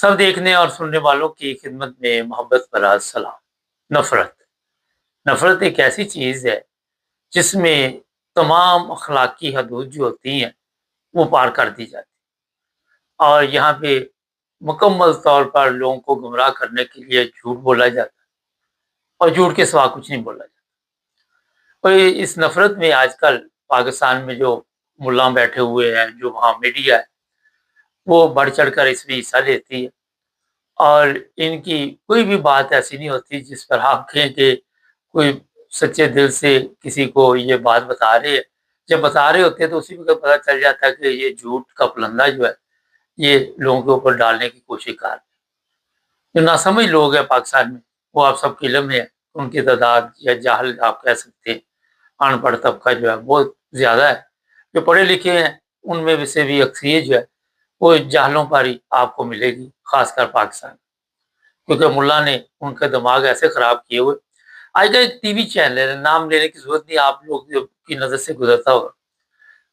سب دیکھنے اور سننے والوں کی خدمت میں محبت بھرا سلام۔ نفرت ایک ایسی چیز ہے جس میں تمام اخلاقی حدود جو ہوتی ہیں وہ پار کر دی جاتی ہے، اور یہاں پہ مکمل طور پر لوگوں کو گمراہ کرنے کے لیے جھوٹ بولا جاتا ہے، اور جھوٹ کے سوا کچھ نہیں بولا جاتا۔ اور اس نفرت میں آج کل پاکستان میں جو ملا بیٹھے ہوئے ہیں، جو وہاں میڈیا ہے، وہ بڑھ چڑھ کر اس میں حصہ لیتی ہے، اور ان کی کوئی بھی بات ایسی نہیں ہوتی جس پر آپ کہیں کہ کوئی سچے دل سے کسی کو یہ بات بتا رہے ہیں۔ جب بتا رہے ہوتے ہیں تو اسی وقت پتہ چل جاتا ہے کہ یہ جھوٹ کا پلندہ جو ہے یہ لوگوں کے اوپر ڈالنے کی کوشش کر رہے ہیں۔ جو ناسمجھ لوگ ہیں پاکستان میں، وہ آپ سب کے علم ہے، ان کی تعداد یا جاہل آپ کہہ سکتے ہیں، ان پڑھ طبقہ جو ہے بہت زیادہ ہے۔ جو پڑھے لکھے ہیں ان میں سے بھی اکثریت جو ہے وہ جاہلوں پر ہی آپ کو ملے گی، خاص کر پاکستان، کیونکہ ملا نے ان کا دماغ ایسے خراب کیے ہوئے۔ آج کا ایک ٹی وی چینل ہے، نام لینے کی ضرورت نہیں، آپ لوگ کی نظر سے گزرتا ہوگا،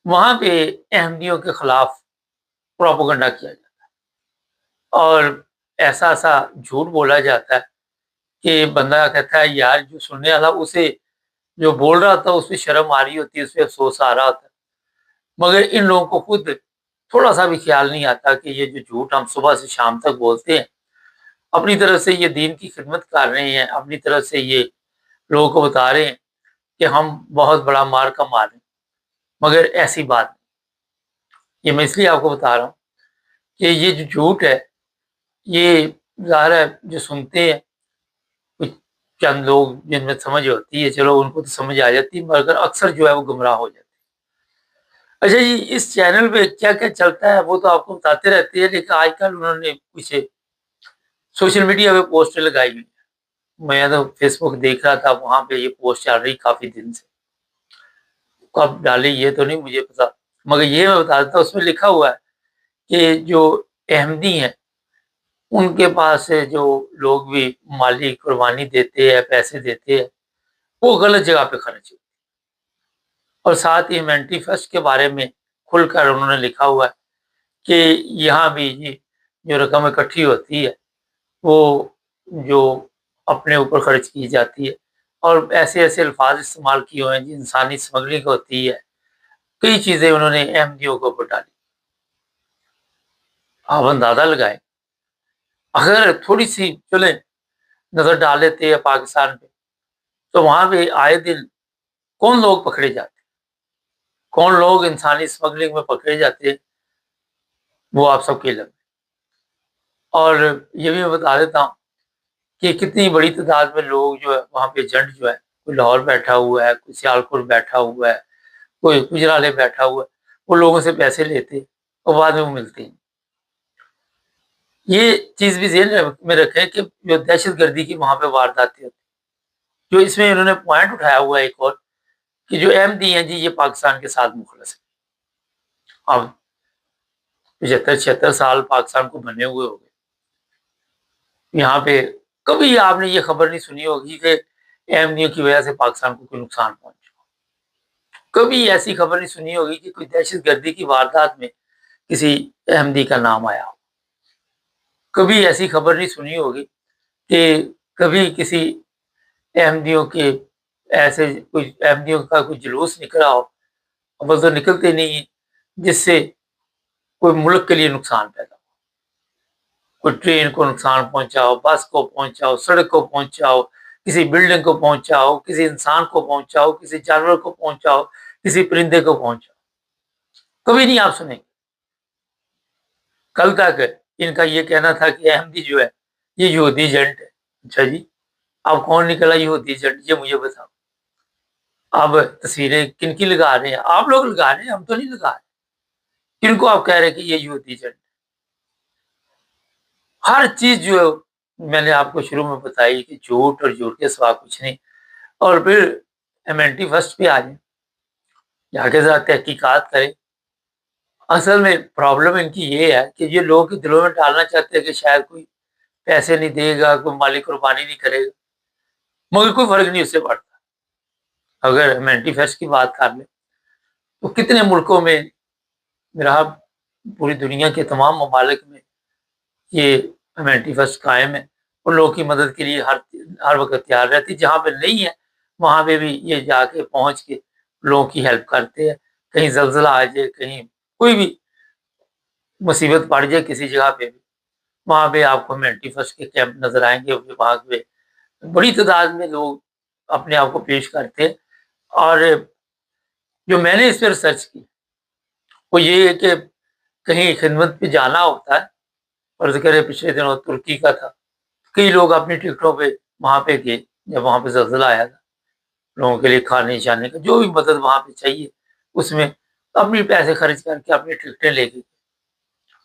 وہاں پہ احمدیوں کے خلاف پروپیگنڈا کیا جاتا ہے، اور ایسا ایسا جھوٹ بولا جاتا ہے کہ بندہ کہتا ہے یار، جو سننے والا اسے جو بول رہا تھا اس پہ شرم آ رہی ہوتی ہے، اس پہ افسوس آ رہا ہوتا ہے، مگر ان لوگوں کو خود تھوڑا سا بھی خیال نہیں آتا کہ یہ جو جھوٹ ہم صبح سے شام تک بولتے ہیں، اپنی طرف سے یہ دین کی خدمت کر رہے ہیں، اپنی طرف سے یہ لوگوں کو بتا رہے ہیں کہ ہم بہت بڑا مار کا مار ہیں، مگر ایسی بات نہیں۔ یہ میں اس لیے آپ کو بتا رہا ہوں کہ یہ جو جھوٹ ہے، یہ ظاہر ہے جو سنتے ہیں کچھ چند لوگ جن میں سمجھ ہوتی ہے، چلو ان کو تو سمجھ آ جاتی ہے، مگر اکثر جو ہے وہ گمراہ ہو جاتے ہیں۔ اچھا جی، اس چینل پہ کیا کیا چلتا ہے وہ تو آپ کو بتاتے رہتے ہیں، لیکن آج کل انہوں نے کچھ سوشل میڈیا پہ پوسٹیں لگائی ہوئی ہیں۔ میں تو فیس بک دیکھ رہا تھا، وہاں پہ یہ پوسٹ چل رہی کافی دن سے، کب ڈالی یہ تو نہیں مجھے پتا، مگر یہ میں بتا دیتا ہوں، اس میں لکھا ہوا ہے کہ جو احمدی ہیں ان کے پاس جو لوگ بھی مالی قربانی دیتے ہیں، پیسے دیتے ہیں، وہ غلط جگہ پہ خرچ ہوتے ہیں، اور ساتھ ہی مینٹیفیسٹ کے بارے میں کھل کر انہوں نے لکھا ہوا ہے کہ یہاں بھی جو رقم اکٹھی ہوتی ہے وہ جو اپنے اوپر خرچ کی جاتی ہے، اور ایسے ایسے الفاظ استعمال کیے ہوئے ہیں جی، انسانی اسمگلنگ ہوتی ہے، کئی چیزیں انہوں نے احمدیوں کو اوپر ڈالی۔ آپ اندازہ لگائیں، اگر تھوڑی سی چلیں نظر ڈال لیتے ہیں پاکستان پہ، تو وہاں پہ آئے دن کون لوگ پکڑے جاتے ہیں، کون لوگ انسانی اسمگلنگ میں پکڑے جاتے ہیں، وہ آپ سب کے علم ہے۔ اور یہ بھی میں بتا دیتا ہوں کہ کتنی بڑی تعداد میں لوگ جو ہے وہاں پہ ایجنٹ جو ہے، کوئی لاہور بیٹھا ہوا ہے، کوئی سیالکوٹ بیٹھا ہوا ہے، کوئی گجرالے بیٹھا ہوا ہے، وہ لوگوں سے پیسے لیتے اور بعد میں وہ ملتے ہیں۔ یہ چیز بھی ذہن میں رکھیں کہ جو دہشت گردی کی وہاں پہ وارداتیں ہوتی ہیں، جو اس میں انہوں نے پوائنٹ اٹھایا ہوا ہے ایک اور، کہ جو احمدی ہیں جی یہ پاکستان کے ساتھ مخلص ہے۔ اب 75-76 سال پاکستان کو بنے ہوئے ہو گئے، یہاں پہ کبھی آپ نے یہ خبر نہیں سنی ہوگی کہ احمدیوں کی وجہ سے پاکستان کو کوئی نقصان پہنچا، کبھی ایسی خبر نہیں سنی ہوگی کہ کوئی دہشت گردی کی واردات میں کسی احمدی کا نام آیا ہو، کبھی ایسی خبر نہیں سنی ہوگی کہ کبھی کسی احمدیوں کے ایسے کوئی احمدیوں کا کوئی جلوس نکلا ہو، اب تو نکلتے نہیں ہیں، جس سے کوئی ملک کے لیے نقصان پیدا ہو، کوئی ٹرین کو نقصان پہنچاؤ، بس کو پہنچاؤ، سڑک کو پہنچاؤ، کسی بلڈنگ کو پہنچاؤ، کسی انسان کو پہنچاؤ، کسی جانور کو پہنچاؤ، کسی پرندے کو پہنچاؤ، کبھی نہیں آپ سنیں گے۔ کل تک ان کا یہ کہنا تھا کہ احمدی جو ہے یہ یہودی ایجنٹ ہے۔ اچھا جی، اب کون نکلا یہودی ایجنٹ، یہ مجھے بتاؤ۔ اب تصویریں کن کی لگا رہے ہیں؟ آپ لوگ لگا رہے ہیں، ہم تو نہیں لگا رہے۔ کن کو آپ کہہ رہے ہیں کہ یہ یہودی ایجنٹ؟ ہر چیز جو ہے میں نے آپ کو شروع میں بتائی کہ جھوٹ اور جھوٹ کے سوا کچھ نہیں۔ اور پھر ایمینٹی فرسٹ پہ آ جائیں، جا کے ذرا تحقیقات کریں۔ اصل میں پرابلم ان کی یہ ہے کہ یہ لوگوں کے دلوں میں ڈالنا چاہتے ہیں کہ شاید کوئی پیسے نہیں دے گا، کوئی مالی قربانی نہیں کرے گا، مگر کوئی فرق نہیں اس سے پڑتا۔ اگر ایمینٹی فرسٹ کی بات کر لیں تو کتنے ملکوں میں، میرا پوری دنیا کے تمام ممالک میں یہ ہیومینٹی فرسٹ قائم ہے اور لوگوں کی مدد کے لیے ہر وقت تیار رہتی. جہاں پہ نہیں ہے وہاں پہ بھی یہ جا کے پہنچ کے لوگوں کی ہیلپ کرتے ہیں. کہیں زلزلہ آ جائے, کہیں کوئی بھی مصیبت پڑ جائے کسی جگہ پہ بھی, وہاں پہ آپ کو ہیومینٹی فرسٹ کے کیمپ نظر آئیں گے. وہاں پہ بڑی تعداد میں لوگ اپنے آپ کو پیش کرتے ہیں. اور جو میں نے اس پہ ریسرچ کی وہ یہ ہے کہ کہیں خدمت پہ جانا ہوتا ہے, فرض کرے پچھلے دنوں ترکی کا تھا, کئی لوگ اپنی ٹکٹوں پہ وہاں پہ گئے جب وہاں پہ زلزلہ آیا تھا. لوگوں کے لیے کھانے جانے کا جو بھی مدد وہاں پہ چاہیے اس میں اپنے پیسے خرچ کر کے اپنی ٹکٹیں لے گئے.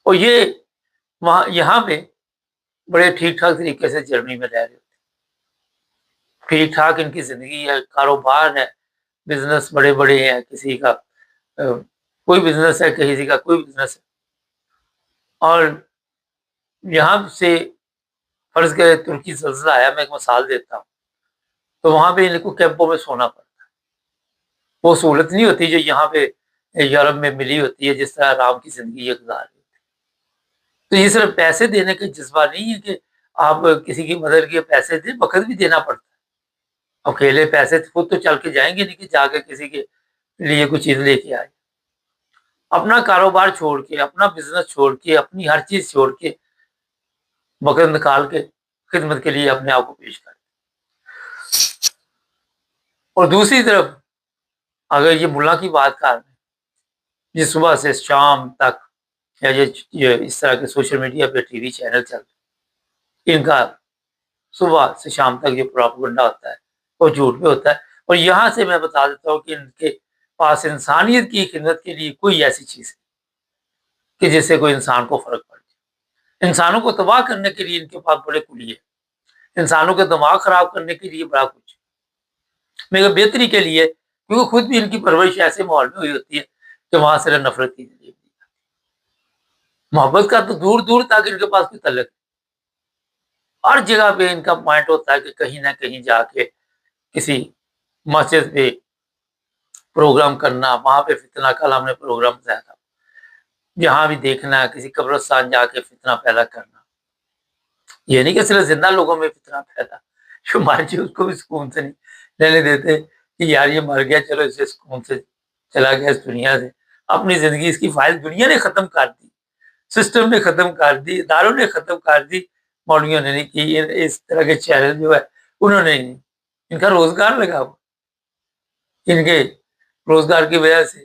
اور یہ یہاں پہ بڑے ٹھیک ٹھاک طریقے سے جرمنی میں رہ رہے ہوتے, ٹھیک ٹھاک ان کی زندگی ہے, کاروبار ہے, بزنس بڑے بڑے ہیں, کسی کا کوئی بزنس ہے, کسی کا کوئی بزنس ہے. اور یہاں سے فرض کرے ترکی زلزلہ آیا, میں ایک مثال دیتا ہوں, تو وہاں پہ ان کو کیمپوں میں سونا پڑتا ہے. وہ سہولت نہیں ہوتی جو یہاں پہ یورپ میں ملی ہوتی ہے, جس طرح آرام کی زندگی گزار رہی ہوتی. تو یہ صرف پیسے دینے کا جذبہ نہیں ہے کہ آپ کسی کی مدد کے پیسے دیں, وقت بھی دینا پڑتا ہے. اکیلے پیسے خود تو چل کے جائیں گے نہیں کہ جا کے کسی کے لیے کوئی چیز لے کے آئے. اپنا کاروبار چھوڑ کے, اپنا بزنس چھوڑ کے, اپنی ہر چیز چھوڑ کے, وقت نکال کے خدمت کے لیے اپنے آپ کو پیش کریں. اور دوسری طرف اگر یہ ملا کی بات کر رہے ہیں, جس صبح سے شام تک یا یہ اس طرح کے سوشل میڈیا پہ ٹی وی چینل چلتے, ان کا صبح سے شام تک یہ پروپیگنڈا ہوتا ہے اور جھوٹ پہ ہوتا ہے. اور یہاں سے میں بتا دیتا ہوں کہ ان کے پاس انسانیت کی خدمت کے لیے کوئی ایسی چیز ہے کہ جس سے کوئی انسان کو فرق پڑ جائے. انسانوں کو تباہ کرنے کے لیے ان کے پاس بڑے کلیے, انسانوں کے دماغ خراب کرنے کے لیے بڑا کچھ, مگر بہتری کے لیے, کیونکہ خود بھی ان کی پرورش ایسے ماحول میں ہوئی ہوتی ہے کہ وہاں سے نفرت کی زندگی, محبت کا تو دور دور تک ان کے پاس کوئی تعلق. ہر جگہ پہ ان کا پوائنٹ ہوتا ہے کہ کہیں نہ کہیں جا کے کسی مسجد پہ پروگرام کرنا, وہاں پہ فتنہ. کل ہم نے پروگرام بتایا تھا, جہاں بھی دیکھنا کسی قبرستان جا کے فتنہ پیدا کرنا. یہ نہیں کہ صرف زندہ لوگوں میں فتنہ پیدا, جو مر جائے اس کو بھی سکون سے نہیں لینے دیتے کہ یار یہ مر گیا, چلو اسے سکون سے چلا گیا اس دنیا سے. اپنی زندگی اس کی فائل دنیا نے ختم کر دی, سسٹم نے ختم کر دی, اداروں نے ختم کر دی, مولویوں نے نہیں کی. اس طرح کے چینل جو ہے انہوں نے نہیں, ان کا روزگار لگا ہوا, ان کے روزگار کی وجہ سے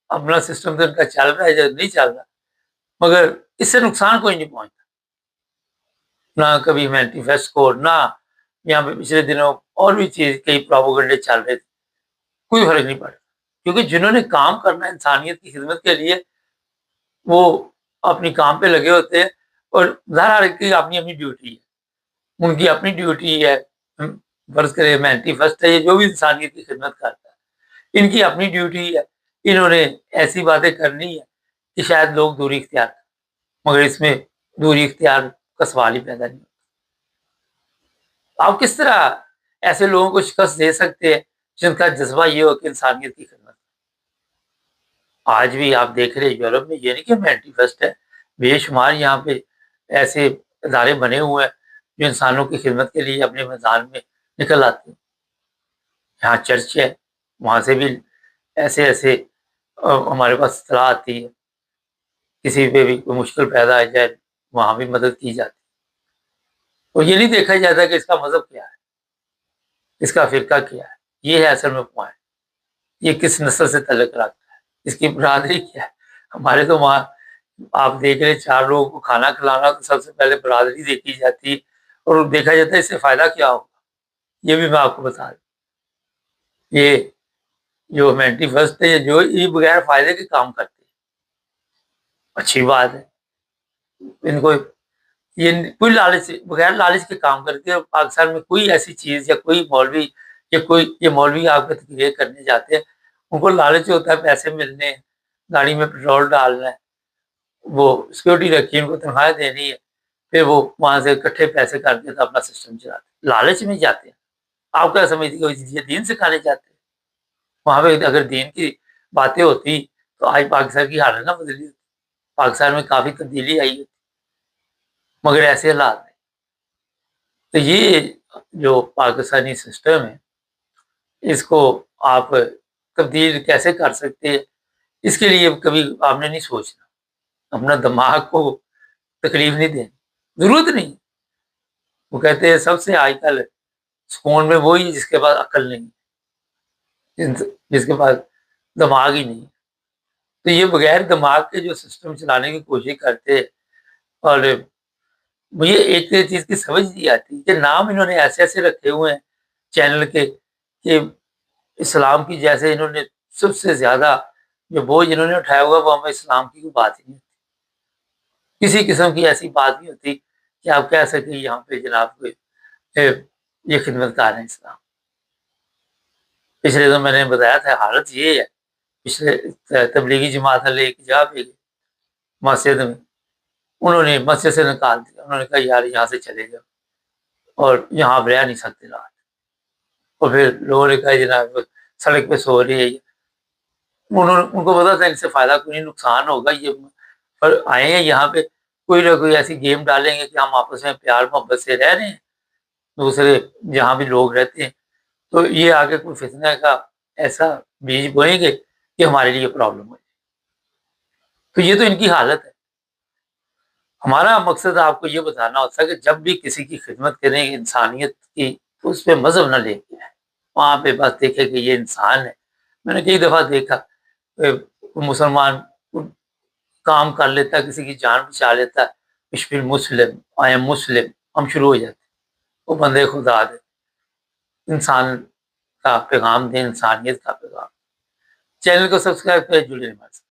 اپنا سسٹم تو ان کا چل رہا ہے, جب نہیں چل رہا, مگر اس سے نقصان کوئی نہیں پہنچتا. نہ کبھی مینیفیسٹ کو, نہ یہاں پہ پچھلے دنوں اور بھی چیز کئی پروپیگنڈے چل رہے تھے, کوئی فرق نہیں پڑتا. کیونکہ جنہوں نے کام کرنا ہے انسانیت کی خدمت کے لیے, وہ اپنی کام پہ لگے ہوتے ہیں. اور ظاہر ہے کہ اپنی اپنی ڈیوٹی ہے, ان کی اپنی ڈیوٹی ہے. فرض کرے ہیومینٹی فرسٹ ہے, یہ جو بھی انسانیت کی خدمت کرتا ہے, ان کی اپنی ڈیوٹی ہے. انہوں نے ایسی باتیں کرنی ہے کہ شاید لوگ دوری اختیار کریں, مگر اس میں دوری اختیار کا سوال ہی پیدا نہیں ہوتا. آپ کس طرح ایسے لوگوں کو شکست دے سکتے ہیں جن کا جذبہ یہ ہو کہ انسانیت کی خدمت. آج بھی آپ دیکھ رہے یورپ میں, یہ نہیں کہ ہیومینٹی فرسٹ ہے, بے شمار یہاں پہ ایسے ادارے بنے ہوئے ہیں جو انسانوں کی خدمت کے لیے اپنے میدان میں نکل آتے ہیں. یہاں چرچ ہے, وہاں سے بھی ایسے ایسے ہمارے پاس اطلاع آتی ہے, کسی پہ بھی کوئی مشکل پیدا آ جائے وہاں بھی مدد کی جاتی. اور یہ نہیں دیکھا جاتا کہ اس کا مذہب کیا ہے, اس کا فرقہ کیا ہے, یہ ہے اصل میں پوائنٹ. یہ کس نسل سے تعلق رکھتا ہے, اس کی برادری کیا ہے. ہمارے تو وہاں آپ دیکھ رہے 4 لوگوں کو کھانا کھلانا, تو سب سے پہلے برادری دیکھی جاتی ہے اور دیکھا جاتا ہے اس سے فائدہ کیا ہوگا. یہ بھی میں آپ کو بتا دوں, یہ جو ہیومینٹی فرسٹ ہے, جو یہ بغیر فائدے کے کام کرتے ہیں, اچھی بات ہے. ان کو یہ کوئی لالچ, بغیر لالچ کے کام کرتے ہیں. پاکستان میں کوئی ایسی چیز یا کوئی مولوی یا کوئی یہ مولوی آپ کو تقریر کرنے جاتے ہیں, ان کو لالچ ہوتا ہے پیسے ملنے, گاڑی میں پیٹرول ڈالنا ہے, وہ سیکورٹی رکھی ہے, ان کو تنخواہ دینی ہے, پھر وہ وہاں سے اکٹھے پیسے کر کے اپنا سسٹم چلاتے ہیں, لالچ میں جاتے ہیں. آپ کیا سمجھتے ہیں یہ دین سکھانے جاتے ہیں؟ وہاں پہ اگر دین کی باتیں ہوتی تو آج پاکستان کی حالت نہ بدلی ہوتی, پاکستان میں کافی تبدیلی آئی ہوتی. مگر ایسے حالات نہیں. تو یہ جو پاکستانی سسٹم ہے اس کو آپ تبدیل کیسے کر سکتے ہیں، اس کے لیے کبھی آپ نے نہیں سوچنا، اپنا دماغ کو تکلیف نہیں دینی، ضرورت نہیں. وہ کہتے ہیں سب سے آج کل سکون میں وہی ہے جس کے پاس عقل نہیں، جس کے پاس دماغ ہی نہیں. تو یہ بغیر دماغ کے جو سسٹم چلانے کی کوشش کرتے ہیں، اور مجھے ایک چیز کی سمجھ نہیں آتی کہ نام انہوں نے ایسے ایسے رکھے ہوئے ہیں چینل کے کہ اسلام کی جیسے انہوں نے سب سے زیادہ جو بوجھ انہوں نے اٹھایا ہوا وہ ہمیں اسلام کی کوئی بات ہی نہیں ہوتی، کسی قسم کی ایسی بات نہیں ہوتی کہ آپ کہہ سکیں یہاں پہ جناب کوئی یہ خدمت کار ہیں اسلام. پچھلے دن میں نے بتایا تھا حالت یہ ہے، پچھلے تبلیغی جماعت والے ایک جگہ پہ مسجد میں انہوں نے مسجد سے نکال دیا، انہوں نے کہا یار یہاں سے چلے جاؤ اور یہاں آپ رہ نہیں سکتے رات. اور پھر لوگوں نے کہا جناب سڑک پہ سو رہی ہے، ان کو پتا تھا ان سے فائدہ کوئی نہیں، نقصان ہوگا. یہ پر آئے ہیں یہاں پہ کوئی نہ کوئی ایسی گیم ڈالیں گے کہ ہم آپس میں پیار محبت سے رہ رہے ہیں دوسرے جہاں بھی لوگ رہتے ہیں، تو یہ آگے کوئی فتنہ کا ایسا بیج بوئیں گے کہ ہمارے لیے پرابلم ہو جائے. تو یہ تو ان کی حالت ہے. ہمارا مقصد آپ کو یہ بتانا ہوتا ہے کہ جب بھی کسی کی خدمت کریں انسانیت کی تو اس پہ مذہب نہ لے کے آئے، وہاں پہ بس دیکھے کہ یہ انسان ہے. میں نے کئی دفعہ دیکھا مسلمان کام کر لیتا ہے، کسی کی جان بچا لیتا ہے، بسم مسلم آئی ایم مسلم، ہم شروع ہو جاتے ہیں. وہ بندے خدا دے انسان کا پیغام دیں، انسانیت کا پیغام. چینل کو سبسکرائب کریں، جڑے ہمارے ساتھ.